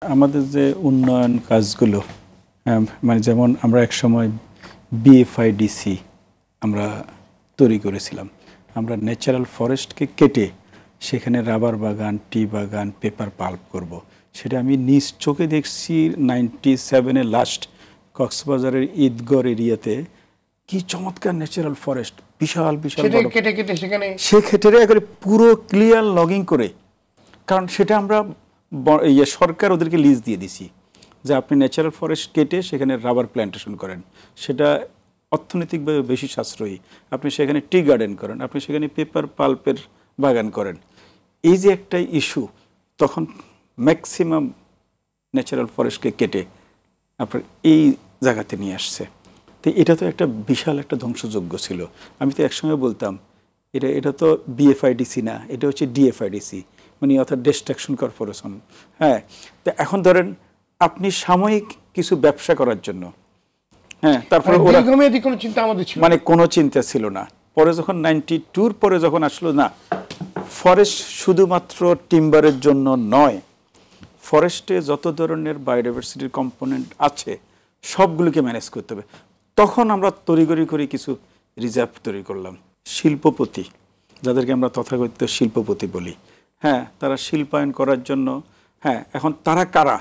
আমাদের যে উন্নয়ন কাজগুলো মানে যেমন আমরা একসময় বিএফআইডিসি আমরা তৈরি করেছিলাম। আমরা ন্যাচারাল ফরেস্টকে কেটে সেখানে রাবার বাগান, টি বাগান, পেপার পাল্প করব। সেটা আমি নিজ চোখে দেখছি 97-এ লাস্ট কক্সবাজারের ঈদগড় এরিয়াতে কি চমৎকার ন্যাচারাল ফরেস্ট, বিশাল বিশাল সেক্ষেত্রে একবারে পুরো ক্লিয়ার লগিং করে, কারণ সেটা আমরা সরকার ওদেরকে লিজ দিয়ে দিছি যে আপনি ন্যাচারাল ফরেস্ট কেটে সেখানে রাবার প্ল্যান্টেশন করেন, সেটা অর্থনৈতিকভাবে বেশি সাশ্রয়ী। আপনি সেখানে টি গার্ডেন করেন, আপনি সেখানে পেপার পাল্পের বাগান করেন। এই যে একটা ইস্যু, তখন ম্যাক্সিমাম ন্যাচারাল ফরেস্টকে কেটে আপনার এই জায়গাতে নিয়ে আসছে। তো এটা তো একটা বিশাল একটা ধ্বংসযজ্ঞ ছিল। আমি তো একসঙ্গে বলতাম এটা তো বিএফআইডিসি না, এটা হচ্ছে ডিএফআইডিসি, মানে অর্থাৎ ডিস্ট্রাকশন কর্পোরেশন। হ্যাঁ, তো এখন ধরেন আপনি সাময়িক কিছু ব্যবসা করার জন্য, হ্যাঁ, তারপরে কোনো চিন্তা আমাদের ছিল, মানে কোনো চিন্তা ছিল না। পরে যখন 92-র পরে যখন আসলো, না ফরেস্ট শুধুমাত্র টিম্বারের জন্য নয়, ফরেস্টে যত ধরনের বায়োডাইভার্সিটির কম্পোনেন্ট আছে সবগুলোকে ম্যানেজ করতে হবে। তখন আমরা তড়িঘড়ি করে কিছু রিজার্ভ তৈরি করলাম। শিল্পপতি, যাদেরকে আমরা তথাকথিত শিল্পপতি বলি, হ্যাঁ, তারা শিল্পায়ন করার জন্য, হ্যাঁ, এখন তারা কারা?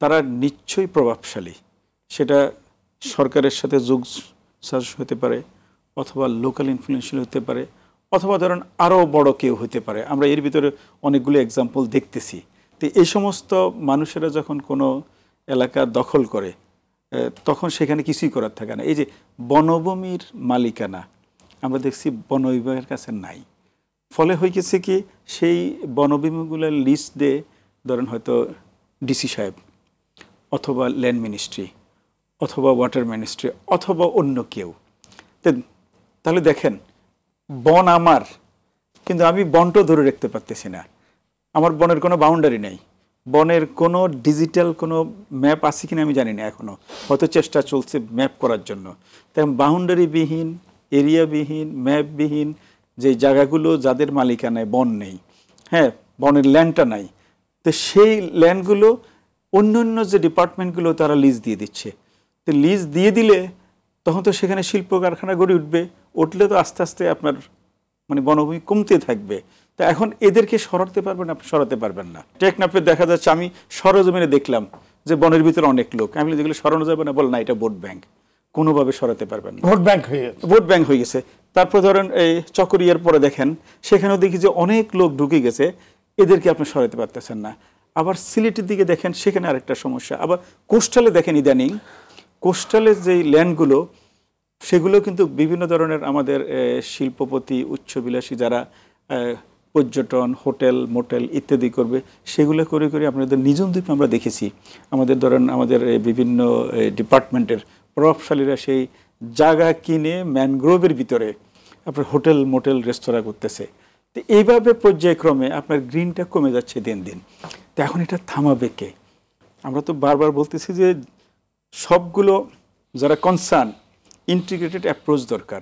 তারা নিশ্চয়ই প্রভাবশালী। সেটা সরকারের সাথে যোগ সাজ হতে পারে, অথবা লোকাল ইনফ্লুয়েন্সিয়াল হতে পারে, অথবা ধরেন আরও বড় কেউ হতে পারে। আমরা এর ভিতরে অনেকগুলো এক্সাম্পল দেখতেছি। তো এই সমস্ত মানুষেরা যখন কোনো এলাকা দখল করে, তখন সেখানে কিছুই করার থাকে না। এই যে বনভূমির মালিকানা আমরা দেখছি বন বিভাগের কাছে নাই। ফলে হয়ে গেছে কি, সেই বনভূমিগুলোর লিস্ট দিয়ে ধরেন হয়তো ডিসি সাহেব, অথবা ল্যান্ড মিনিস্ট্রি, অথবা ওয়াটার মিনিস্ট্রি, অথবা অন্য কেউ। তাহলে দেখেন, বন আমার, কিন্তু আমি বনটা ধরে রাখতে পারতেছি না। আমার বনের কোনো বাউন্ডারি নেই, বনের কোনো ডিজিটাল কোনো ম্যাপ আছে কিনা আমি জানি না এখনও, হয়তো চেষ্টা চলছে ম্যাপ করার জন্য। তাই বাউন্ডারিবিহীন, এরিয়াবিহীন, ম্যাপবিহীন যে জায়গাগুলো যাদের মালিকানায় বন নেই, হ্যাঁ, বনের ল্যান্ডটা নাই, তো সেই ল্যান্ডগুলো অন্য অন্য যে ডিপার্টমেন্টগুলো তারা লিজ দিয়ে দিচ্ছে। তো লিজ দিয়ে দিলে তখন তো সেখানে শিল্প কারখানা গড়ে উঠলে তো আস্তে আস্তে আপনার মানে বনভূমি কমতে থাকবে। তা এখন এদেরকে সরাতে পারবেন, আপনি সরাতে পারবেন না। টেকনাফে দেখা যাচ্ছে, আমি সরজমিনে দেখলাম যে বনের ভিতরে অনেক লোক, আমি যেগুলো সরানো যাবে না, বল না এটা ভোট ব্যাংক, কোনোভাবে সরাতে পারবেন না, ভোট ব্যাংক হয়ে গেছে। তারপর ধরেন এই চকরিয়ার পরে দেখেন, সেখানেও দেখি যে অনেক লোক ঢুকে গেছে, এদেরকে আপনি সরাতে পারতেছেন না। আবার সিলেটের দিকে দেখেন, সেখানে আরেকটা সমস্যা। আবার কোস্টালে দেখেন, ইদানিং কোস্টালের যে ল্যান্ডগুলো, সেগুলো কিন্তু বিভিন্ন ধরনের আমাদের শিল্পপতি, উচ্চবিলাসী যারা পর্যটন, হোটেল, মোটেল ইত্যাদি করবে, সেগুলো করে করে আপনাদের নিজন দ্বীপে আমরা দেখেছি, আমাদের ধরেন আমাদের বিভিন্ন ডিপার্টমেন্টের প্রভাবশালীরা সেই জায়গা কিনে ম্যানগ্রোভের ভিতরে আপনার হোটেল, মোটেল, রেস্তোরাঁ করতেছে। তো এইভাবে পর্যায়ক্রমে আপনার গ্রিনটা কমে যাচ্ছে দিন দিন। তো এখন এটা থামাবে কে? আমরা তো বারবার বলতেছি যে সবগুলো যারা কনসার্ন, ইন্টিগ্রেটেড অ্যাপ্রোচ দরকার।